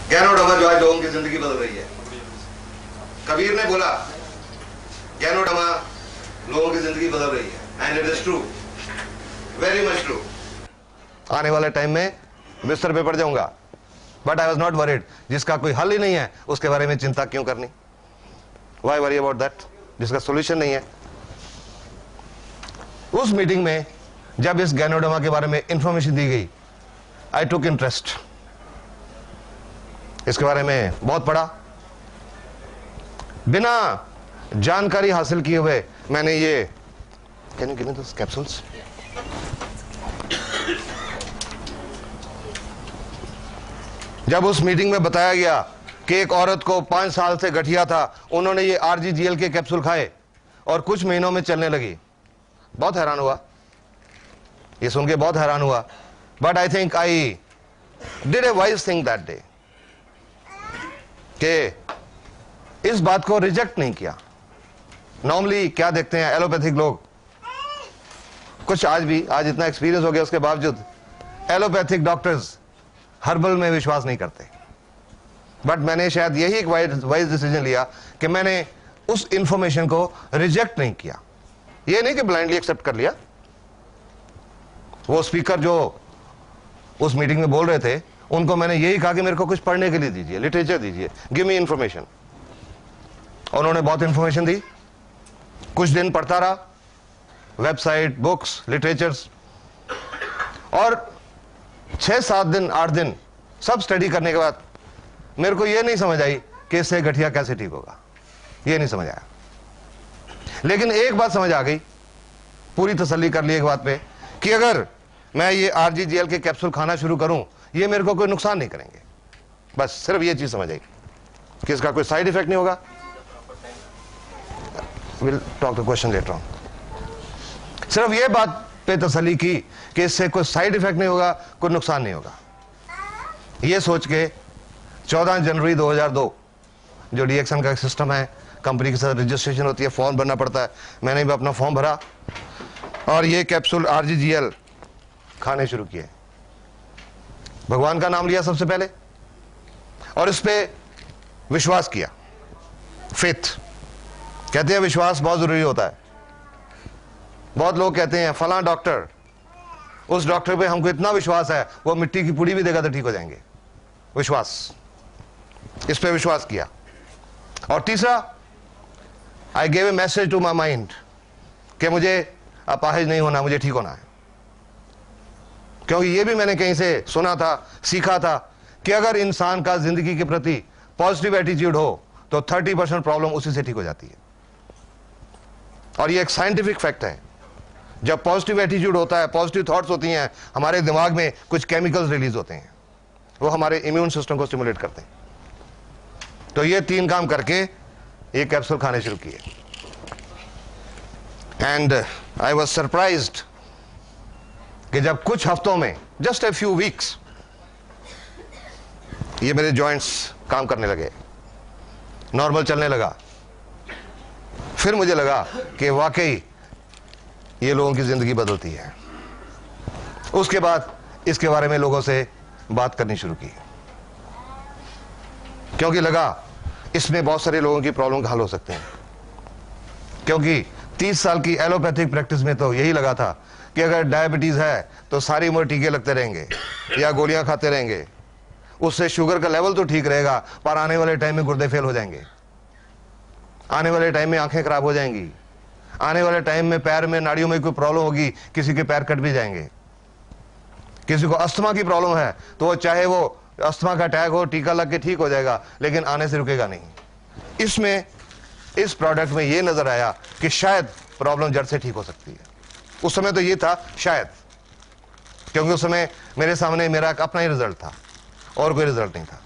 Ganoderma जो आज लोगों की जिंदगी बदल रही है। कबीर ने बोला गैनोडर्मा लोगों की जिंदगी बदल रही है, and it is true, very much true. आने वाले टाइम में बिस्तर पे पड़ जाऊंगा, but I was not worried. जिसका कोई हल ही नहीं है उसके बारे में चिंता क्यों करनी? वाई वरी अबाउट दैट, जिसका सोल्यूशन नहीं है। उस मीटिंग में जब इस गैनोडर्मा के बारे में इंफॉर्मेशन दी गई, आई टुक इंटरेस्ट। इसके बारे में बहुत पढ़ा। बिना जानकारी हासिल किए हुए मैंने ये, can you give me those capsules? जब उस मीटिंग में बताया गया कि एक औरत को 5 साल से गठिया था, उन्होंने ये RGGL के कैप्सूल खाए और कुछ महीनों में चलने लगी, बहुत हैरान हुआ। ये सुन के बहुत हैरान हुआ। But I think I did a wise thing that day, कि इस बात को रिजेक्ट नहीं किया। नॉर्मली क्या देखते हैं एलोपैथिक लोग, कुछ आज इतना एक्सपीरियंस हो गया उसके बावजूद एलोपैथिक डॉक्टर्स हर्बल में विश्वास नहीं करते। बट मैंने शायद यही एक वाइज डिसीजन लिया कि मैंने उस इंफॉर्मेशन को रिजेक्ट नहीं किया। ये नहीं कि ब्लाइंडली एक्सेप्ट कर लिया। वो स्पीकर जो उस मीटिंग में बोल रहे थे, उनको मैंने यही कहा कि मेरे को कुछ पढ़ने के लिए दीजिए, लिटरेचर दीजिए, गिव मी इंफॉर्मेशन। उन्होंने बहुत इंफॉर्मेशन दी। कुछ दिन पढ़ता रहा, वेबसाइट, बुक्स, लिटरेचर्स, और 6-7 दिन 8 दिन सब स्टडी करने के बाद मेरे को यह नहीं समझ आई कि इससे गठिया कैसे ठीक होगा। यह नहीं समझ आया। लेकिन एक बात समझ आ गई, पूरी तसल्ली कर ली एक बात पे, कि अगर मैं ये RGGL के कैप्सूल खाना शुरू करूं, ये मेरे को कोई नुकसान नहीं करेंगे। बस सिर्फ ये चीज समझ आई कि इसका कोई साइड इफेक्ट नहीं होगा। Will talk the question later on. सिर्फ ये बात पे तसल्ली की कि इससे कोई साइड इफेक्ट नहीं होगा, कोई नुकसान नहीं होगा। ये सोच के 14 जनवरी 2002 जो DXN का सिस्टम है, कंपनी के साथ रजिस्ट्रेशन होती है, फॉर्म भरना पड़ता है, मैंने भी अपना फॉर्म भरा और ये कैप्सूल RGGL खाने शुरू किए। भगवान का नाम लिया सबसे पहले और इस पे विश्वास किया। फेथ, कहते हैं विश्वास बहुत जरूरी होता है। बहुत लोग कहते हैं फलां डॉक्टर, उस डॉक्टर पे हमको इतना विश्वास है वो मिट्टी की पुड़ी भी देगा तो ठीक हो जाएंगे। विश्वास, इस पे विश्वास किया। और तीसरा, I gave a message to my mind कि मुझे अपाहिज नहीं होना, मुझे ठीक होना है। क्योंकि ये भी मैंने कहीं से सुना था, सीखा था कि अगर इंसान का जिंदगी के प्रति पॉजिटिव एटीट्यूड हो तो 30% प्रॉब्लम उसी से ठीक हो जाती है। और ये एक साइंटिफिक फैक्ट है। जब पॉजिटिव एटीट्यूड होता है, पॉजिटिव थॉट्स होती हैं, हमारे दिमाग में कुछ केमिकल्स रिलीज होते हैं, वो हमारे इम्यून सिस्टम को स्टिमुलेट करते हैं। तो ये 3 काम करके ये कैप्सूल खाने शुरू किए। एंड आई वॉज सरप्राइज्ड कि जब कुछ हफ्तों में, जस्ट ए फ्यू वीक्स, ये मेरे जॉइंट्स काम करने लगे, नॉर्मल चलने लगा। फिर मुझे लगा कि वाकई ये लोगों की जिंदगी बदलती है। उसके बाद इसके बारे में लोगों से बात करनी शुरू की, क्योंकि लगा इसमें बहुत सारे लोगों की प्रॉब्लम का हल हो सकते हैं। क्योंकि 30 साल की एलोपैथिक प्रैक्टिस में तो यही लगा था कि अगर डायबिटीज है तो सारी उम्र टीके लगते रहेंगे या गोलियां खाते रहेंगे, उससे शुगर का लेवल तो ठीक रहेगा, पर आने वाले टाइम में गुर्दे फेल हो जाएंगे, आने वाले टाइम में आंखें खराब हो जाएंगी, आने वाले टाइम में पैर में नाड़ियों में कोई प्रॉब्लम होगी, किसी के पैर कट भी जाएंगे। किसी को अस्थमा की प्रॉब्लम है तो वो चाहे वो अस्थमा का अटैक हो, टीका लग के ठीक हो जाएगा, लेकिन आने से रुकेगा नहीं। इसमें, इस प्रोडक्ट में ये नजर आया कि शायद प्रॉब्लम जड़ से ठीक हो सकती है। उस समय तो ये था शायद, क्योंकि उस समय मेरे सामने मेरा अपना ही रिजल्ट था और कोई रिजल्ट नहीं था।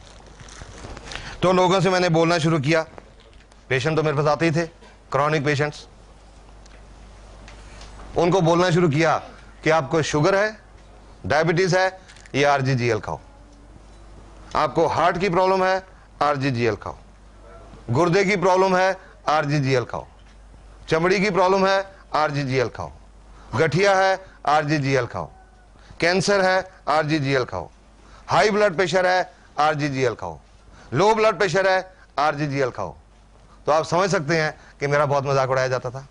तो लोगों से मैंने बोलना शुरू किया। पेशेंट तो मेरे पास आते ही थे, क्रॉनिक पेशेंट्स। उनको बोलना शुरू किया कि आपको शुगर है, डायबिटीज है, ये RGGL खाओ। आपको हार्ट की प्रॉब्लम है, RGGL खाओ। गुर्दे की प्रॉब्लम है, RGGL खाओ। चमड़ी की प्रॉब्लम है, RGGL खाओ। गठिया है, RGGL खाओ। कैंसर है, RGGL खाओ। हाई ब्लड प्रेशर है, RGGL खाओ। लो ब्लड प्रेशर है, RGGL खाओ। तो आप समझ सकते हैं कि मेरा बहुत मजाक उड़ाया जाता था,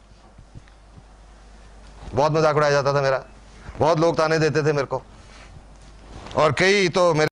बहुत मजाक उड़ाया जाता था मेरा। बहुत लोग ताने देते थे मेरे को, और कई तो मेरे